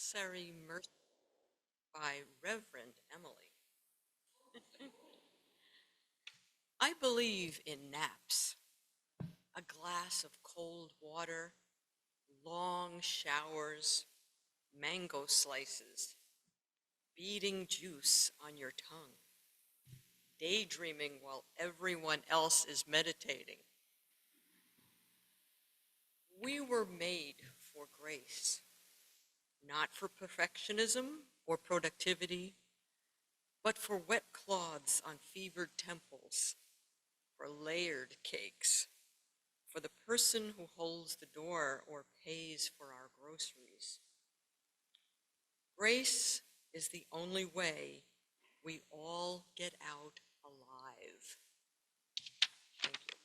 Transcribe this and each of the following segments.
Necessary Mercy by Reverend Emily. I believe in naps, a glass of cold water, long showers, mango slices, beating juice on your tongue, daydreaming while everyone else is meditating. We were made for grace, not for perfectionism or productivity, but for wet cloths on fevered temples, for layered cakes, for the person who holds the door or pays for our groceries. Grace is the only way we all get out alive. Thank you.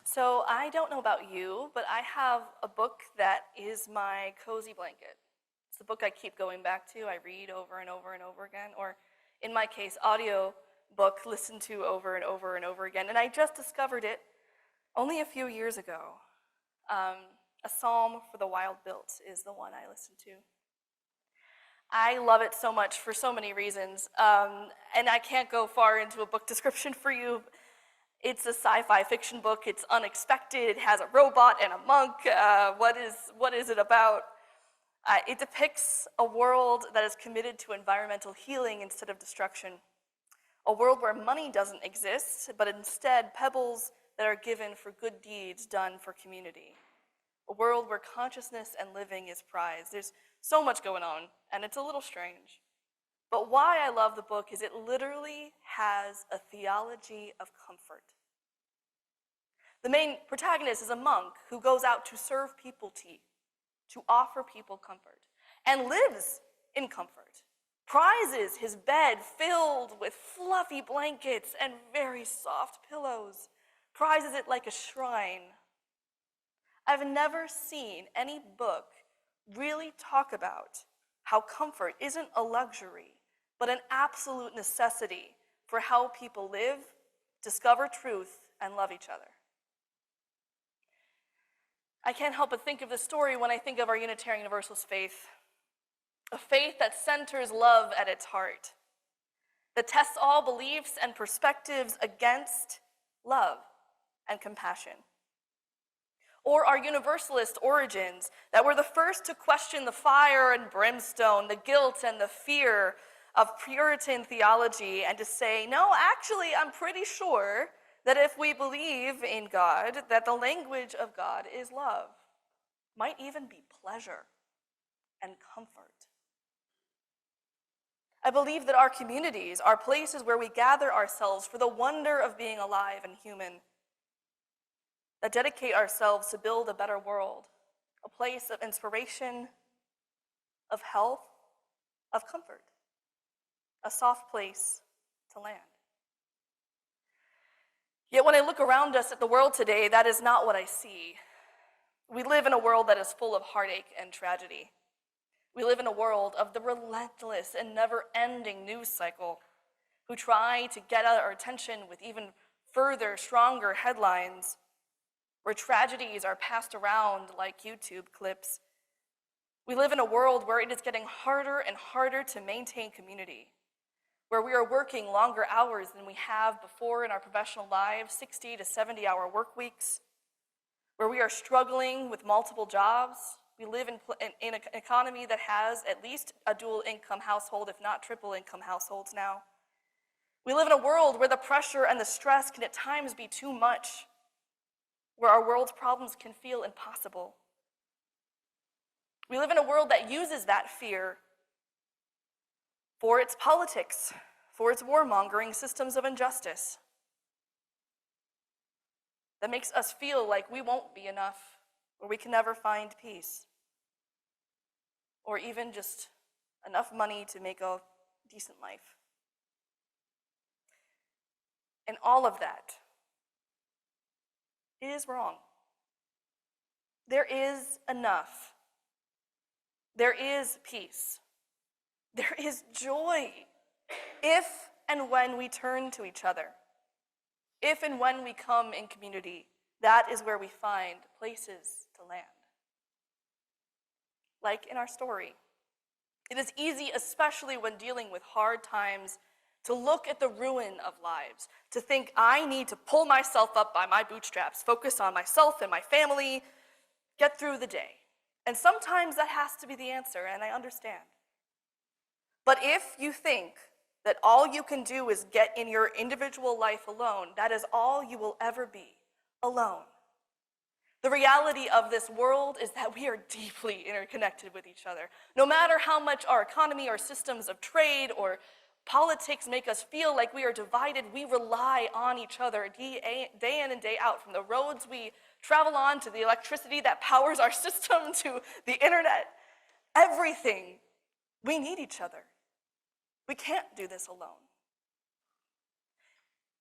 So I don't know about you, but I have a book that is my cozy blanket. It's the book I keep going back to. I read over and over and over again, or in my case, audio book listened to over and over and over again. And I just discovered it only a few years ago. A Psalm for the Wild Built is the one I listen to. I love it so much for so many reasons, and I can't go far into a book description for you. It's a sci-fi fiction book. It's unexpected. It has a robot and a monk. What is it about? It depicts a world that is committed to environmental healing instead of destruction. A world where money doesn't exist, but instead pebbles that are given for good deeds done for community. A world where consciousness and living is prized. There's so much going on, and it's a little strange. But why I love the book is it literally has a theology of comfort. The main protagonist is a monk who goes out to serve people tea, to offer people comfort, and lives in comfort. Prizes his bed filled with fluffy blankets and very soft pillows. Prizes it like a shrine. I've never seen any book really talk about how comfort isn't a luxury, but an absolute necessity for how people live, discover truth, and love each other. I can't help but think of this story when I think of our Unitarian Universalist faith, a faith that centers love at its heart, that tests all beliefs and perspectives against love and compassion. Or our Universalist origins, that were the first to question the fire and brimstone, the guilt and the fear of Puritan theology, and to say, no, actually, I'm pretty sure that if we believe in God, that the language of God is love, might even be pleasure and comfort. I believe that our communities are places where we gather ourselves for the wonder of being alive and human, that dedicate ourselves to build a better world, a place of inspiration, of health, of comfort, a soft place to land. Yet when I look around us at the world today, that is not what I see. We live in a world that is full of heartache and tragedy. We live in a world of the relentless and never-ending news cycle, who try to get our attention with even further, stronger headlines, where tragedies are passed around like YouTube clips. We live in a world where it is getting harder and harder to maintain community, where we are working longer hours than we have before in our professional lives, 60 to 70-hour work weeks, where we are struggling with multiple jobs. We live in an economy that has at least a dual-income household, if not triple-income households now. We live in a world where the pressure and the stress can at times be too much, where our world's problems can feel impossible. We live in a world that uses that fear for its politics, for its warmongering systems of injustice, that makes us feel like we won't be enough, or we can never find peace, or even just enough money to make a decent life. And all of that is wrong. There is enough. There is peace. There is joy if and when we turn to each other. If and when we come in community, that is where we find places to land. like in our story. It is easy, especially when dealing with hard times, to look at the ruin of lives, to think, I need to pull myself up by my bootstraps, focus on myself and my family, get through the day. And sometimes that has to be the answer, and I understand. But if you think that all you can do is get in your individual life alone, that is all you will ever be, alone. The reality of this world is that we are deeply interconnected with each other. No matter how much our economy, our systems of trade, or politics make us feel like we are divided, we rely on each other day in and day out, from the roads we travel on to the electricity that powers our system to the internet. Everything, we need each other. We can't do this alone.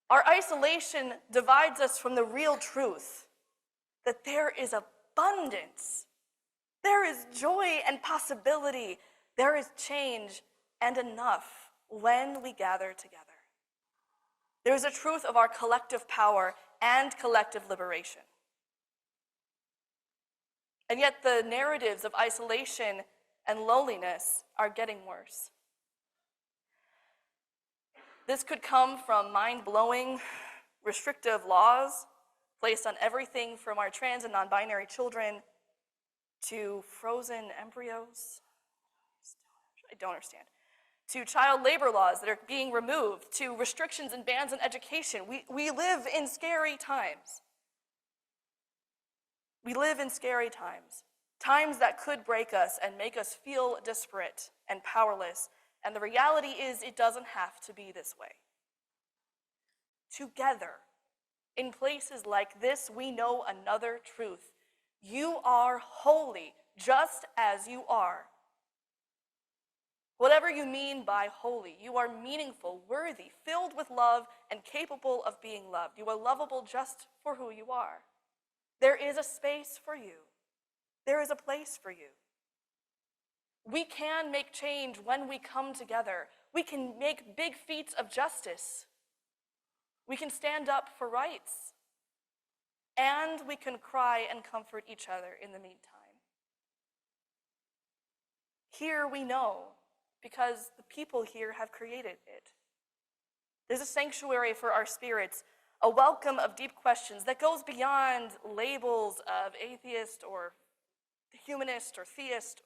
Our isolation divides us from the real truth that there is abundance, there is joy and possibility, there is change and enough when we gather together. There is a truth of our collective power and collective liberation. And yet the narratives of isolation and loneliness are getting worse. This could come from mind-blowing, restrictive laws placed on everything from our trans and non-binary children to frozen embryos. I don't understand. To child labor laws that are being removed, to restrictions and bans on education. We live in scary times. We live in scary times. Times that could break us and make us feel disparate and powerless. And the reality is, it doesn't have to be this way. Together, in places like this, we know another truth. You are holy, just as you are. Whatever you mean by holy, you are meaningful, worthy, filled with love, and capable of being loved. You are lovable just for who you are. There is a space for you. There is a place for you. We can make change when we come together. We can make big feats of justice. We can stand up for rights. And we can cry and comfort each other in the meantime. Here we know, because the people here have created it. There's a sanctuary for our spirits, a welcome of deep questions that goes beyond labels of atheist or humanist or theist,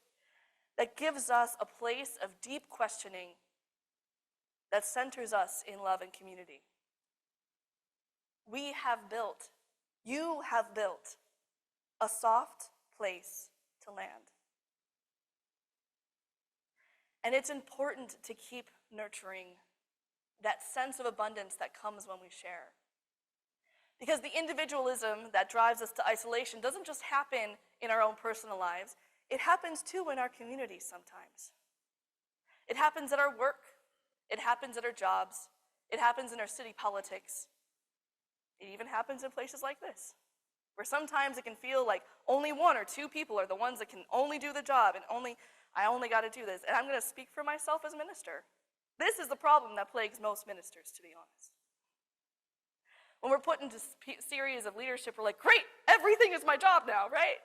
that gives us a place of deep questioning that centers us in love and community. We have built, you have built, a soft place to land. And it's important to keep nurturing that sense of abundance that comes when we share. Because the individualism that drives us to isolation doesn't just happen in our own personal lives, it happens too in our communities sometimes. It happens at our work, it happens at our jobs, it happens in our city politics. It even happens in places like this, where sometimes it can feel like only one or two people are the ones that can only do the job, and I only got to do this. And I'm going to speak for myself as a minister. This is the problem that plagues most ministers, to be honest. When we're put into series of leadership, we're like, great, everything is my job now, right?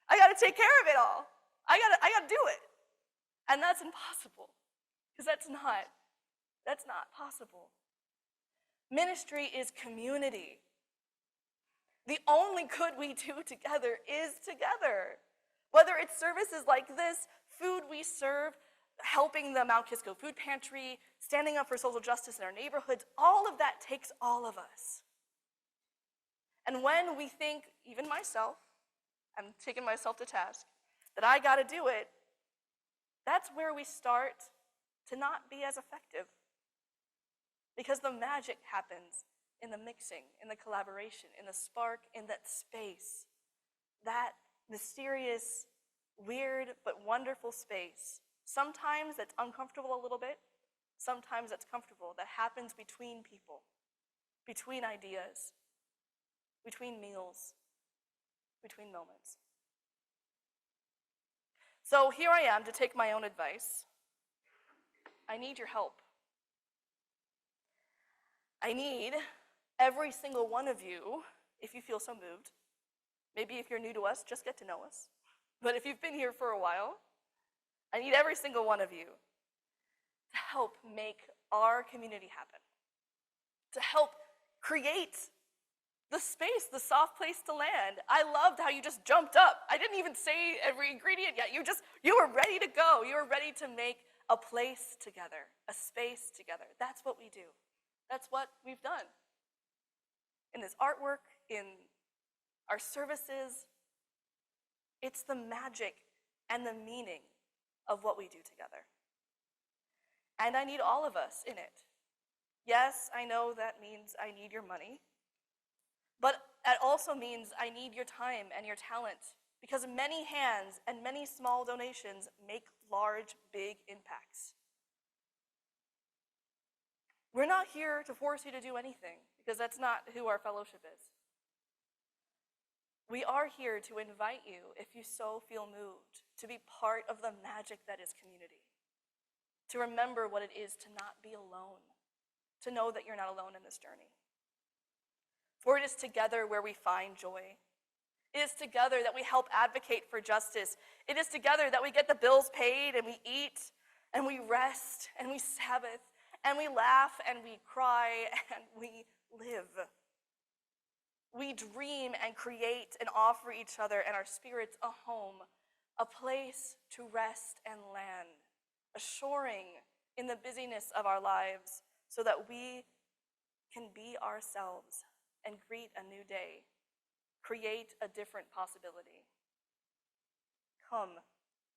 I got to take care of it all. I got to do it. And that's impossible, because that's not possible. Ministry is community. The only good we do together is together. Whether it's services like this, food we serve, helping the Mount Kisco Food Pantry, standing up for social justice in our neighborhoods, all of that takes all of us. And when we think, even myself, I'm taking myself to task, that I got to do it, that's where we start to not be as effective. Because the magic happens in the mixing, in the collaboration, in the spark, in that space. That mysterious, weird, but wonderful space. Sometimes that's uncomfortable a little bit. Sometimes that's comfortable. That happens between people, between ideas, between meals, between moments. So here I am to take my own advice. I need your help. I need every single one of you, if you feel so moved, maybe if you're new to us, just get to know us. But if you've been here for a while, I need every single one of you to help make our community happen, to help create the space, the soft place to land. I loved how you just jumped up. I didn't even say every ingredient yet. You were ready to go. You were ready to make a place together, a space together. That's what we do. That's what we've done. In this artwork, in our services, it's the magic and the meaning of what we do together. And I need all of us in it. Yes, I know that means I need your money, but that also means I need your time and your talent, because many hands and many small donations make large, big impacts. We're not here to force you to do anything, because that's not who our fellowship is. We are here to invite you, if you so feel moved, to be part of the magic that is community, to remember what it is to not be alone, to know that you're not alone in this journey. For it is together where we find joy. It is together that we help advocate for justice. It is together that we get the bills paid and we eat and we rest and we Sabbath and we laugh and we cry and we live. We dream and create and offer each other and our spirits a home, a place to rest and land, a shoring in the busyness of our lives so that we can be ourselves and greet a new day, create a different possibility. Come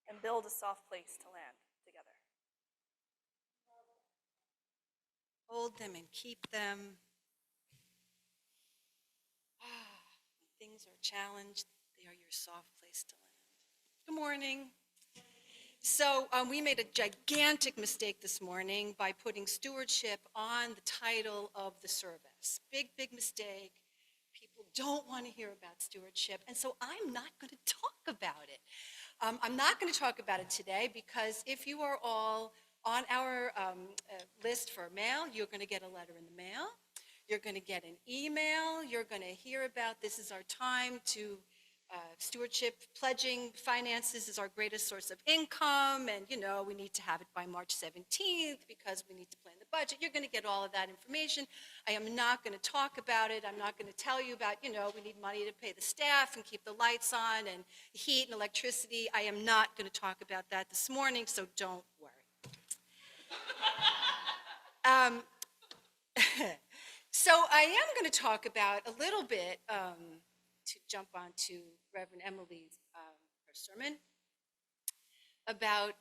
and build a soft place to land together. Hold them and keep them. When things are challenged, they are your soft place to land. Good morning. So we made a gigantic mistake this morning by putting stewardship on the title of the service. Big, big mistake. People don't want to hear about stewardship, and so I'm not going to talk about it. I'm not going to talk about it today because if you are all on our list for mail, you're going to get a letter in the mail. You're going to get an email. You're going to hear about this is our time to stewardship. Pledging finances is our greatest source of income, and we need to have it by March 17th because we need to plan the budget. You're going to get all of that information. I am not going to talk about it. I'm not going to tell you about, we need money to pay the staff and keep the lights on and heat and electricity. I am not going to talk about that this morning, so don't worry. So I am going to talk about a little bit, to jump on to Reverend Emily's her sermon, about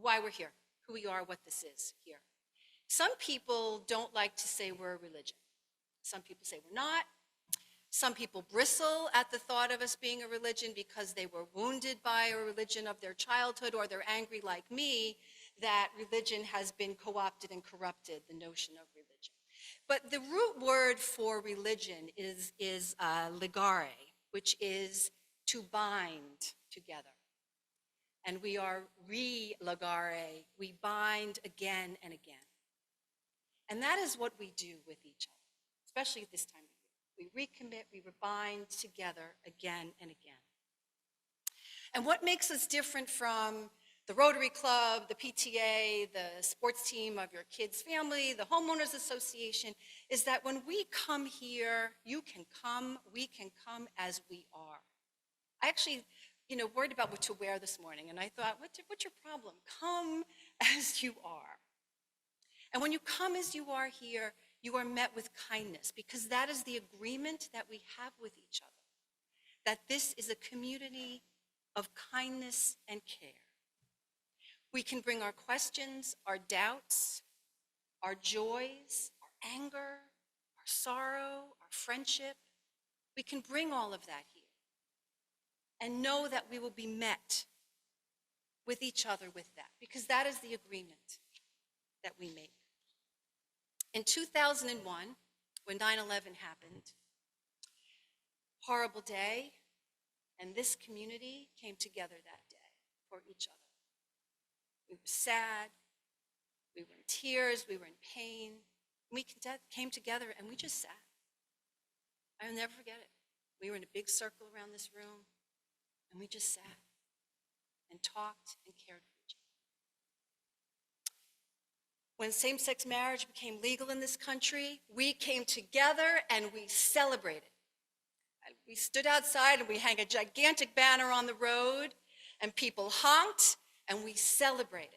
why we're here, who we are, what this is here. Some people don't like to say we're a religion. Some people say we're not. Some people bristle at the thought of us being a religion because they were wounded by a religion of their childhood, or they're angry like me that religion has been co-opted and corrupted, the notion of religion. But the root word for religion is ligare, which is to bind together. And we are re-ligare, we bind again and again. And that is what we do with each other, especially at this time of year. We recommit, we bind together again and again. And what makes us different from the Rotary Club, the PTA, the sports team of your kid's family, the homeowners association, is that when we come here, you can come, we can come as we are. I actually, worried about what to wear this morning, and I thought, what's your problem? Come as you are. And when you come as you are here, you are met with kindness, because that is the agreement that we have with each other, that this is a community of kindness and care. We can bring our questions, our doubts, our joys, our anger, our sorrow, our friendship. We can bring all of that here and know that we will be met with each other with that, because that is the agreement that we make. In 2001, when 9/11 happened, horrible day, and this community came together that day for each other. We were sad, we were in tears, we were in pain. We came together and we just sat. I'll never forget it. We were in a big circle around this room and we just sat. and talked and cared for each other. When same-sex marriage became legal in this country, we came together and we celebrated. And we stood outside and we hung a gigantic banner on the road, and people honked and we celebrated.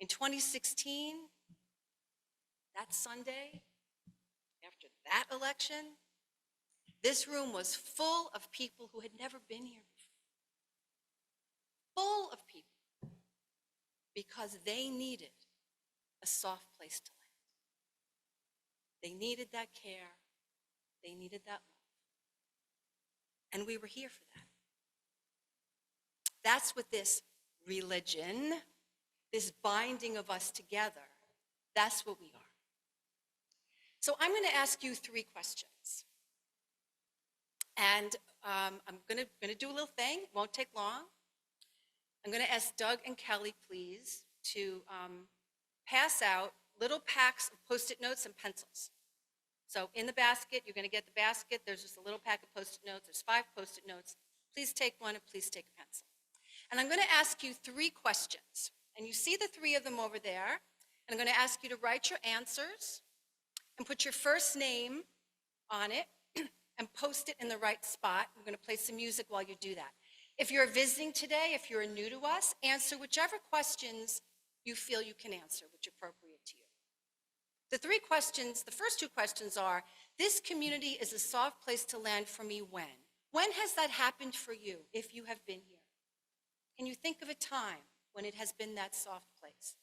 In 2016, that Sunday, after that election, this room was full of people who had never been here before. Full of people. Because they needed a soft place to land. They needed that care. They needed that love. And we were here for that. That's what this religion, this binding of us together, that's what we are. So I'm going to ask you 3 questions. And I'm going to do a little thing. It won't take long. I'm going to ask Doug and Kelly, please, to pass out little packs of Post-it notes and pencils. So in the basket, you're going to get the basket. There's just a little pack of Post-it notes. There's 5 Post-it notes. Please take one and please take a pencil. And I'm going to ask you 3 questions. And you see the 3 of them over there. And I'm going to ask you to write your answers and put your first name on it and post it in the right spot. We're going to play some music while you do that. If you're visiting today, if you're new to us, answer whichever questions you feel you can answer, which are appropriate to you. The 3 questions, the first 2 questions are, this community is a soft place to land for me when? When has that happened for you, if you have been here? Can you think of a time when it has been that soft place?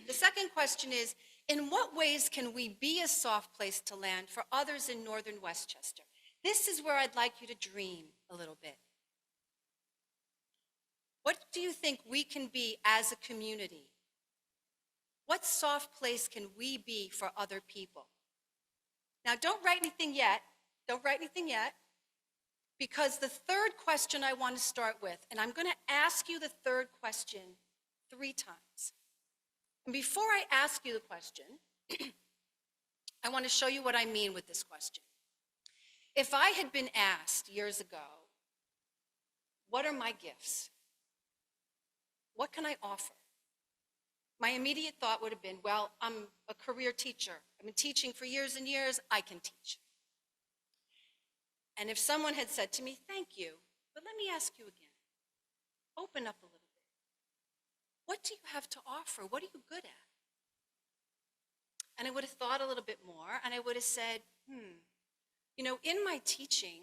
The second question is, in what ways can we be a soft place to land for others in northern Westchester? This is where I'd like you to dream a little bit. What do you think we can be as a community? What soft place can we be for other people? Now, don't write anything yet. Don't write anything yet. Because the third question I want to start with, and I'm going to ask you the third question 3 times. And before I ask you the question, I want to show you what I mean with this question. If I had been asked years ago, what are my gifts? What can I offer? My immediate thought would have been, well, I'm a career teacher. I've been teaching for years and years. I can teach. And if someone had said to me, thank you, but let me ask you again, open up a little bit. What do you have to offer? What are you good at? And I would have thought a little bit more, and I would have said, you know, in my teaching,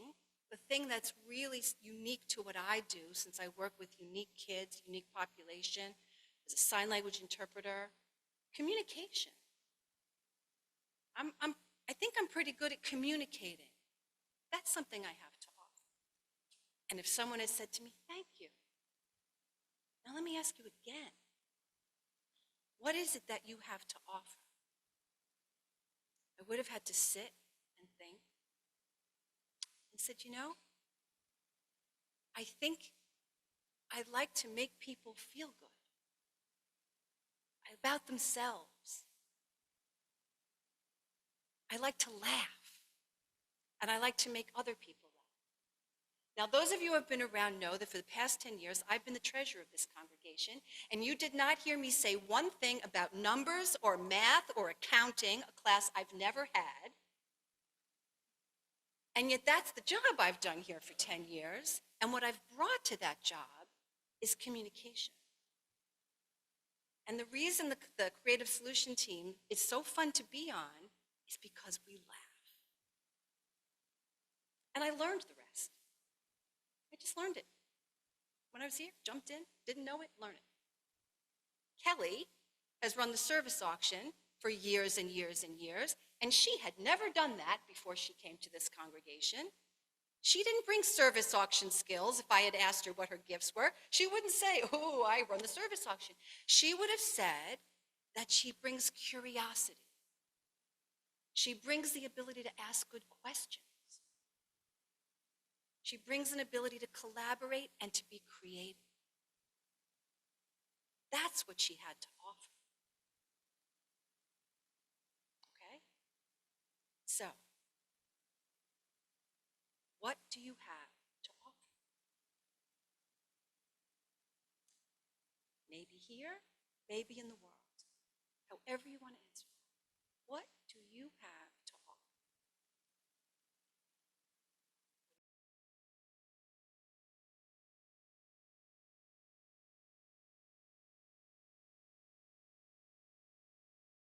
the thing that's really unique to what I do, since I work with unique kids, unique population, as a sign language interpreter, communication. I think I'm pretty good at communicating. That's something I have to offer. And if someone had said to me, thank you, now let me ask you again, what is it that you have to offer? I would have had to sit and think and said, you know, I think I'd like to make people feel good about themselves. I like to laugh, and I like to make other people laugh. Now, those of you who have been around know that for the past 10 years, I've been the treasurer of this congregation, and you did not hear me say one thing about numbers or math or accounting, a class I've never had. And yet that's the job I've done here for 10 years, and what I've brought to that job is communication. And the reason the Creative Solution team is so fun to be on is because we laugh. And I learned the rest. I just learned it. When I was here, jumped in, didn't know it, learned it. Kelly has run the service auction for years and years and years, and she had never done that before she came to this congregation. She didn't bring service auction skills. If I had asked her what her gifts were, she wouldn't say, oh, I run the service auction. She would have said that she brings curiosity. She brings the ability to ask good questions. She brings an ability to collaborate and to be creative. That's what she had to offer. Okay? So, what do you have to offer? maybe here, maybe in the world. However you want to answer